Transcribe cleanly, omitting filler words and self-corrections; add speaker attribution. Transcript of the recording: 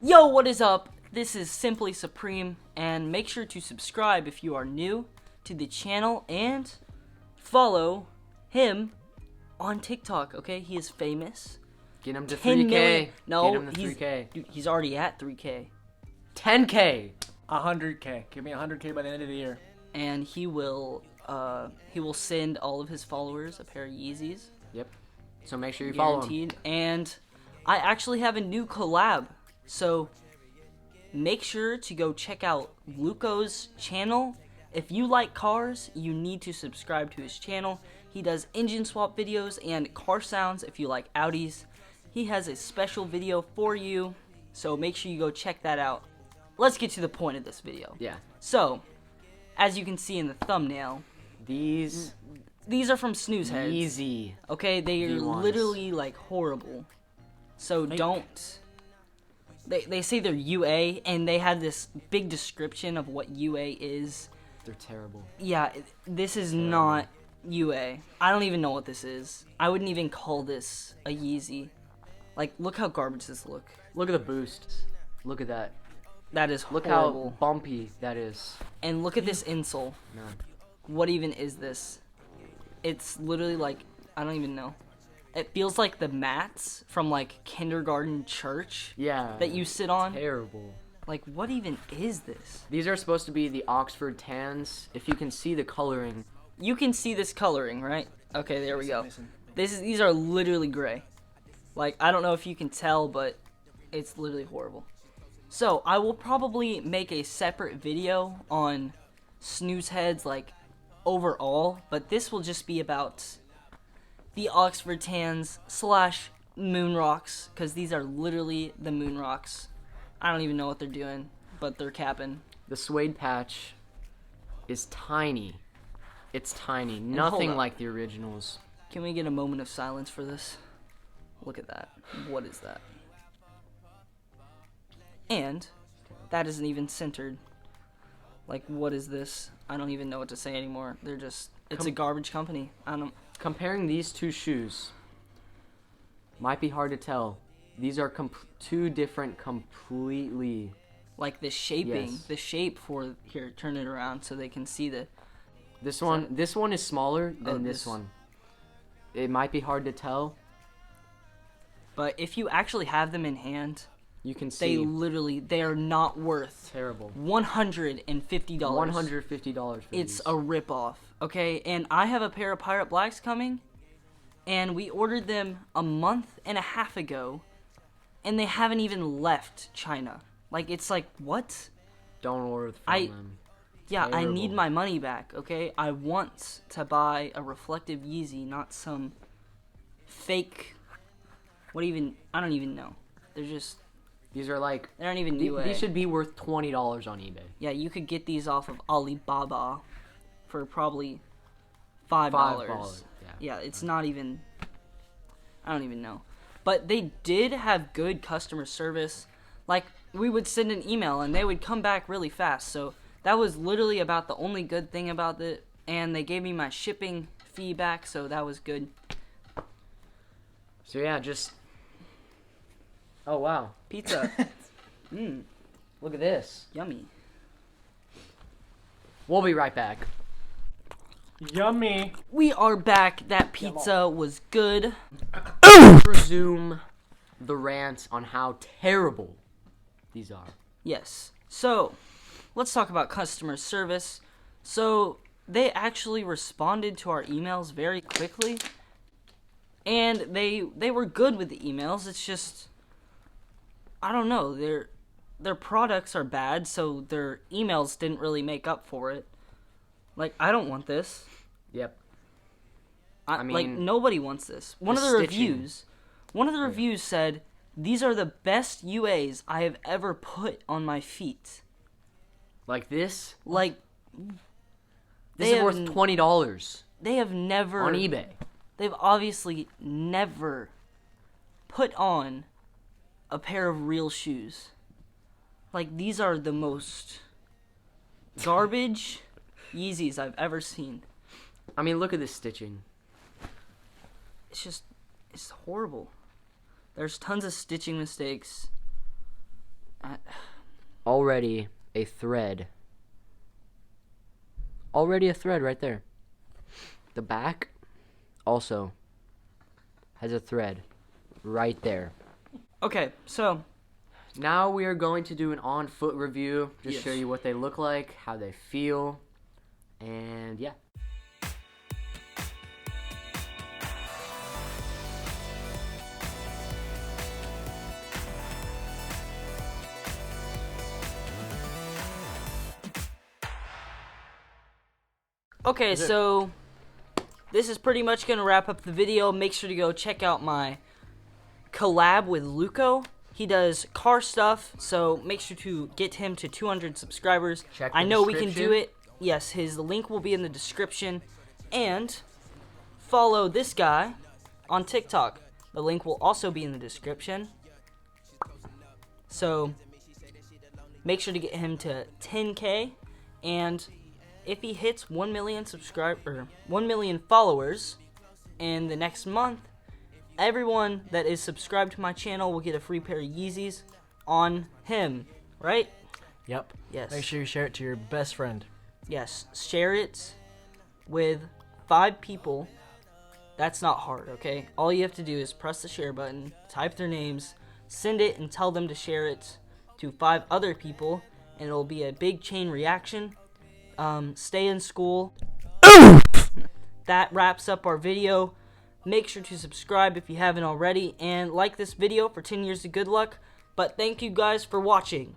Speaker 1: Yo, what is up? This is Simply Supreme, and make sure to subscribe if you are new to the channel and follow him on TikTok, okay? He is famous.
Speaker 2: Get him to
Speaker 1: 10
Speaker 2: 3K.
Speaker 1: million. No,
Speaker 2: Get him to 3K.
Speaker 1: Dude, he's already at 3K.
Speaker 2: 10K.
Speaker 3: 100K. Give me 100K by the end of the year.
Speaker 1: And he will send all of his followers a pair of Yeezys.
Speaker 2: Yep. So make sure you follow him.
Speaker 1: Guaranteed. And I actually have a new collab. So make sure to go check out LUKO's channel. If you like cars, you need to subscribe to his channel. He does engine swap videos and car sounds if you like Audis. He has a special video for you, so make sure you go check that out. Let's get to the point of this video.
Speaker 2: Yeah.
Speaker 1: So, as you can see in the thumbnail,
Speaker 2: These
Speaker 1: are from SnoozeHeads.
Speaker 2: Yeezy.
Speaker 1: Okay, they are
Speaker 2: V1s.
Speaker 1: literally like horrible. So don't. They say they're UA, and they have this big description of what UA is.
Speaker 2: They're terrible.
Speaker 1: Yeah, this is not UA. I don't even know what this is. I wouldn't even call this a Yeezy. Like, look how garbage this look.
Speaker 2: Look at the boost. Look at that.
Speaker 1: That is
Speaker 2: Look
Speaker 1: horrible.
Speaker 2: how bumpy that is.
Speaker 1: And look at this insole.
Speaker 2: No.
Speaker 1: What even is this? It's literally like, I don't even know. It feels like the mats from like kindergarten church
Speaker 2: Yeah.
Speaker 1: that you sit on.
Speaker 2: Terrible.
Speaker 1: Like, what even is this?
Speaker 2: These are supposed to be the Oxford Tans. If you can see the coloring.
Speaker 1: You can see this coloring, right? Okay, there we go.
Speaker 3: Listen.
Speaker 1: These are literally gray. Like, I don't know if you can tell, but it's literally horrible. So, I will probably make a separate video on SnoozeHeads, like, overall, but this will just be about the Oxford Tans / Moon Rocks, because these are literally the Moon Rocks. I don't even know what they're doing, but they're capping.
Speaker 2: The suede patch is tiny. It's tiny.
Speaker 1: hold
Speaker 2: Nothing
Speaker 1: up.
Speaker 2: like the originals.
Speaker 1: Can we get a moment of silence for this? Look at that. What is that? And that isn't even centered. Like, what is this? I don't even know what to say anymore. They're just, it's a garbage company. I don't.
Speaker 2: Comparing these two shoes might be hard to tell. These are two different completely.
Speaker 1: Like the shaping,
Speaker 2: Yes.
Speaker 1: the shape for, here, turn it around so they can see the,
Speaker 2: This one is smaller than this
Speaker 1: this-
Speaker 2: one. It might be hard to tell.
Speaker 1: but if you actually have them in hand,
Speaker 2: You can
Speaker 1: they
Speaker 2: see.
Speaker 1: literally, they are not worth
Speaker 2: Terrible.
Speaker 1: $150.
Speaker 2: $150 for
Speaker 1: It's
Speaker 2: these.
Speaker 1: a ripoff, okay? And I have a pair of Pirate Blacks coming, and we ordered them a month and a half ago, and they haven't even left China. Like, it's like, what?
Speaker 2: Don't order from
Speaker 1: I-
Speaker 2: them.
Speaker 1: Yeah, I need
Speaker 2: Terrible.
Speaker 1: my money back, okay? I want to buy a reflective Yeezy, not some fake, I don't even know. They're just,
Speaker 2: These are like.
Speaker 1: they aren't even new.
Speaker 2: These should be worth $20 on eBay.
Speaker 1: Yeah, you could get these off of Alibaba for probably $5.
Speaker 2: $5.
Speaker 1: Yeah, it's not even, I don't even know. But they did have good customer service. Like, we would send an email and they would come back really fast. So that was literally about the only good thing about it. And they gave me my shipping fee back, so that was good.
Speaker 2: So yeah, just. Oh wow.
Speaker 1: Pizza.
Speaker 2: Look at this.
Speaker 1: Yummy.
Speaker 2: We'll be right back.
Speaker 3: Yummy.
Speaker 1: We are back. That pizza was good.
Speaker 2: Resume the rant on how terrible these are.
Speaker 1: Yes. So, let's talk about customer service. So, they actually responded to our emails very quickly. And they were good with the emails. It's just, I don't know, their products are bad, so their emails didn't really make up for it. Like, I don't want this.
Speaker 2: Yep.
Speaker 1: I
Speaker 2: mean,
Speaker 1: like, nobody wants this. One
Speaker 2: the
Speaker 1: of the
Speaker 2: stitching.
Speaker 1: reviews said, "These are the best UAs I have ever put on my feet."
Speaker 2: Like this.
Speaker 1: Like,
Speaker 2: This
Speaker 1: They
Speaker 2: is worth
Speaker 1: have
Speaker 2: $20
Speaker 1: they have never
Speaker 2: on eBay.
Speaker 1: They've obviously never put on a pair of real shoes. Like, these are the most garbage Yeezys I've ever seen.
Speaker 2: I mean, look at this stitching.
Speaker 1: It's horrible. There's tons of stitching mistakes.
Speaker 2: already a thread. Already a thread right there. The back also has a thread right there.
Speaker 1: Okay, so
Speaker 2: Now we are going to do an on-foot review. Just
Speaker 1: Yes.
Speaker 2: show you what they look like, how they feel, and yeah.
Speaker 1: Okay, so this is pretty much going to wrap up the video. Make sure to go check out my collab with LUKO. He does car stuff, so make sure to get him to 200 subscribers.
Speaker 2: Check the
Speaker 1: I know we can do
Speaker 2: description.
Speaker 1: it. Yes, his link will be in the description. And follow this guy on TikTok. The link will also be in the description. So make sure to get him to 10K, and if he hits 1 million 1 million followers in the next month, everyone that is subscribed to my channel will get a free pair of Yeezys on him, right?
Speaker 3: Yep.
Speaker 1: Yes.
Speaker 3: Make sure you share it to your best friend.
Speaker 1: Yes, share it with 5 people. That's not hard, okay? All you have to do is press the share button, type their names, send it, and tell them to share it to 5 other people, and it'll be a big chain reaction. Stay in school. That wraps up our video. Make sure to subscribe if you haven't already, and like this video for 10 years of good luck. But thank you guys for watching.